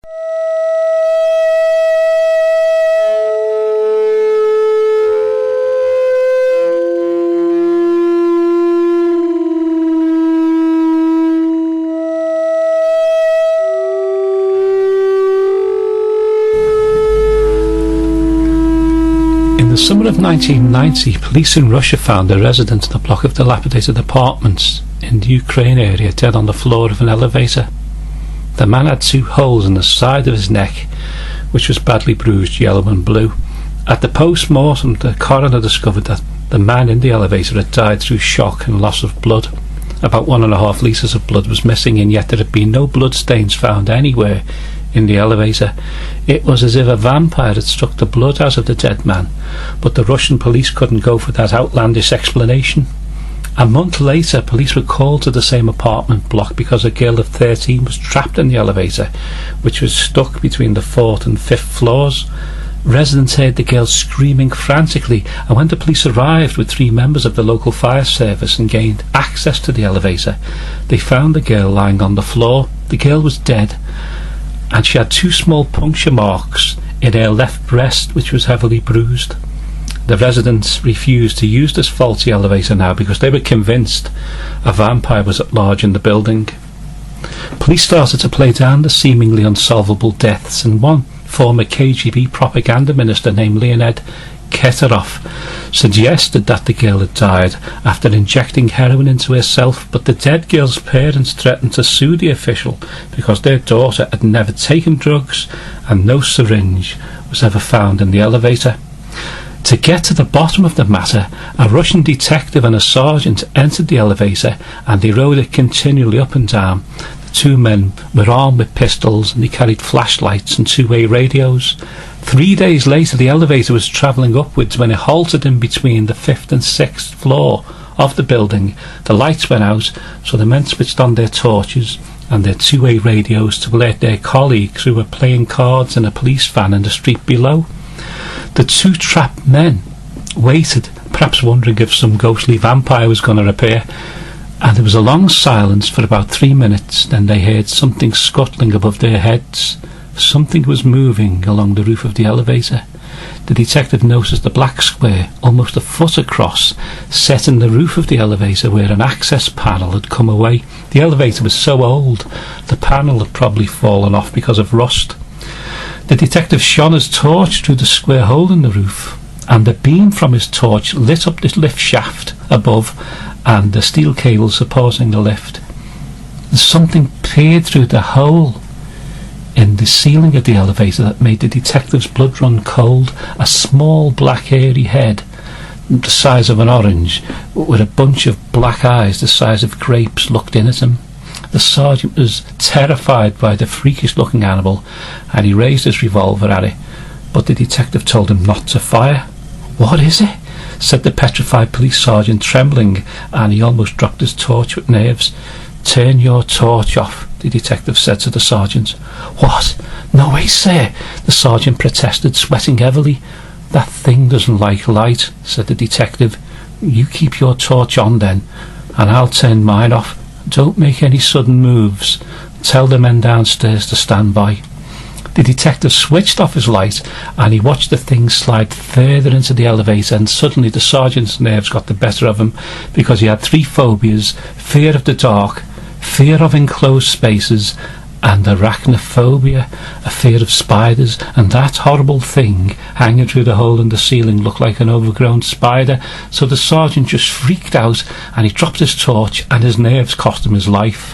In the summer of 1990, police in Russia found a resident in a block of dilapidated apartments in the Ukraine area dead on the floor of an elevator. The man had 2 holes in the side of his neck, which was badly bruised yellow and blue. At the post-mortem, the coroner discovered that the man in the elevator had died through shock and loss of blood. About 1.5 litres of blood was missing, and yet there had been no blood stains found anywhere in the elevator. It was as if a vampire had sucked the blood out of the dead man, but the Russian police couldn't go for that outlandish explanation. A month later, police were called to the same apartment block because a girl of 13 was trapped in the elevator, which was stuck between the 4th and 5th floors. Residents heard the girl screaming frantically, and when the police arrived with 3 members of the local fire service and gained access to the elevator, they found the girl lying on the floor. The girl was dead, and she had 2 small puncture marks in her left breast, which was heavily bruised. The residents refused to use this faulty elevator now because they were convinced a vampire was at large in the building. Police started to play down the seemingly unsolvable deaths, and one former KGB propaganda minister named Leonid Keterov suggested that the girl had died after injecting heroin into herself, but the dead girl's parents threatened to sue the official because their daughter had never taken drugs and no syringe was ever found in the elevator. To get to the bottom of the matter, a Russian detective and a sergeant entered the elevator and they rode it continually up and down. The 2 men were armed with pistols and they carried flashlights and 2-way radios. 3 days later, the elevator was travelling upwards when it halted in between the 5th and 6th floor of the building. The lights went out, so the men switched on their torches and their 2-way radios to alert their colleagues who were playing cards in a police van in the street below. The 2 trapped men waited, perhaps wondering if some ghostly vampire was going to appear, and there was a long silence for about 3 minutes. Then they heard something scuttling above their heads. Something was moving along the roof of the elevator. The detective noticed a black square, almost a foot across, set in the roof of the elevator where an access panel had come away. The elevator was so old, the panel had probably fallen off because of rust. The detective shone his torch through the square hole in the roof, and the beam from his torch lit up the lift shaft above and the steel cable supporting the lift. Something peered through the hole in the ceiling of the elevator that made the detective's blood run cold. A small black hairy head the size of an orange with a bunch of black eyes the size of grapes looked in at him. The sergeant was terrified by the freakish looking animal and he raised his revolver at it, but the detective told him not to fire. "What is it?" said the petrified police sergeant, trembling, and he almost dropped his torch with nerves. "Turn your torch off," the detective said to the sergeant. "What? No way, sir," the sergeant protested, sweating heavily. "That thing doesn't like light," said the detective. "You keep your torch on then, and I'll turn mine off. Don't make any sudden moves. Tell the men downstairs to stand by." The detective switched off his light and he watched the thing slide further into the elevator, and suddenly the sergeant's nerves got the better of him because he had 3 phobias: fear of the dark, fear of enclosed spaces, and arachnophobia, a fear of spiders, and that horrible thing hanging through the hole in the ceiling looked like an overgrown spider. So the sergeant just freaked out and he dropped his torch, and his nerves cost him his life.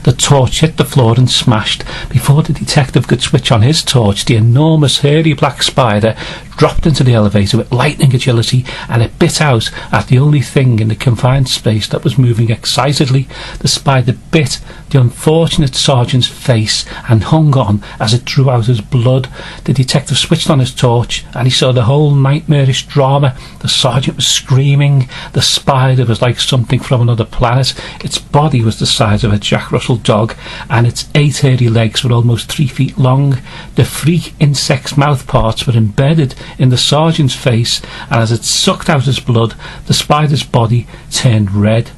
The torch hit the floor and smashed. Before the detective could switch on his torch, the enormous hairy black spider dropped into the elevator with lightning agility, and it bit out at the only thing in the confined space that was moving excitedly. The spider bit the unfortunate sergeant's face and hung on as it drew out his blood. The detective switched on his torch and he saw the whole nightmarish drama. The sergeant was screaming. The spider was like something from another planet. Its body was the size of a Jack Russell dog, and its 8 hairy legs were almost 3 feet long. The freak insect's mouth parts were embedded in the sergeant's face, and as it sucked out his blood, the spider's body turned red.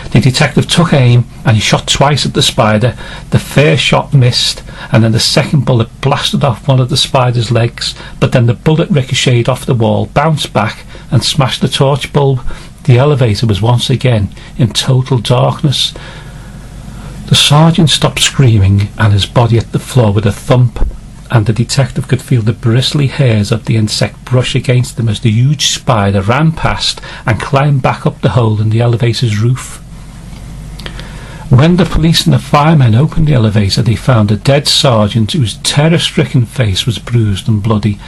The detective took aim and he shot twice at the spider. The first shot missed, and then the second bullet blasted off one of the spider's legs, but then the bullet ricocheted off the wall, bounced back and smashed the torch bulb. The elevator was once again in total darkness. The sergeant stopped screaming and his body hit the floor with a thump, and the detective could feel the bristly hairs of the insect brush against them as the huge spider ran past and climbed back up the hole in the elevator's roof. When the police and the firemen opened the elevator, they found a dead sergeant whose terror-stricken face was bruised and bloody,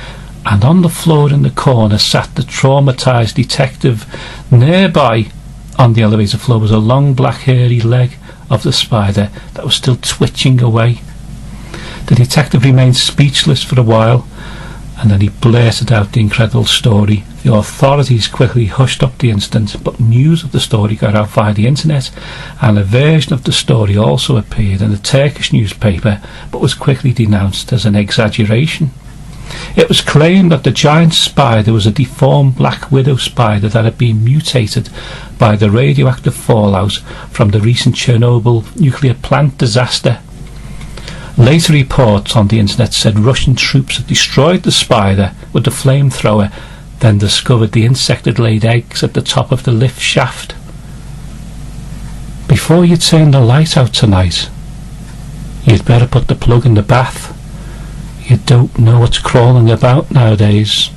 and on the floor in the corner sat the traumatised detective. Nearby on the elevator floor was a long black hairy leg of the spider that was still twitching away. The detective remained speechless for a while, and then he blurted out the incredible story. The authorities quickly hushed up the incident, but news of the story got out via the internet, and a version of the story also appeared in a Turkish newspaper, but was quickly denounced as an exaggeration. It was claimed that the giant spider was a deformed black widow spider that had been mutated by the radioactive fallout from the recent Chernobyl nuclear plant disaster. Later reports on the internet said Russian troops had destroyed the spider with the flamethrower, then discovered the insect had laid eggs at the top of the lift shaft. Before you turn the light out tonight, you'd better put the plug in the bath. You don't know what's crawling about nowadays.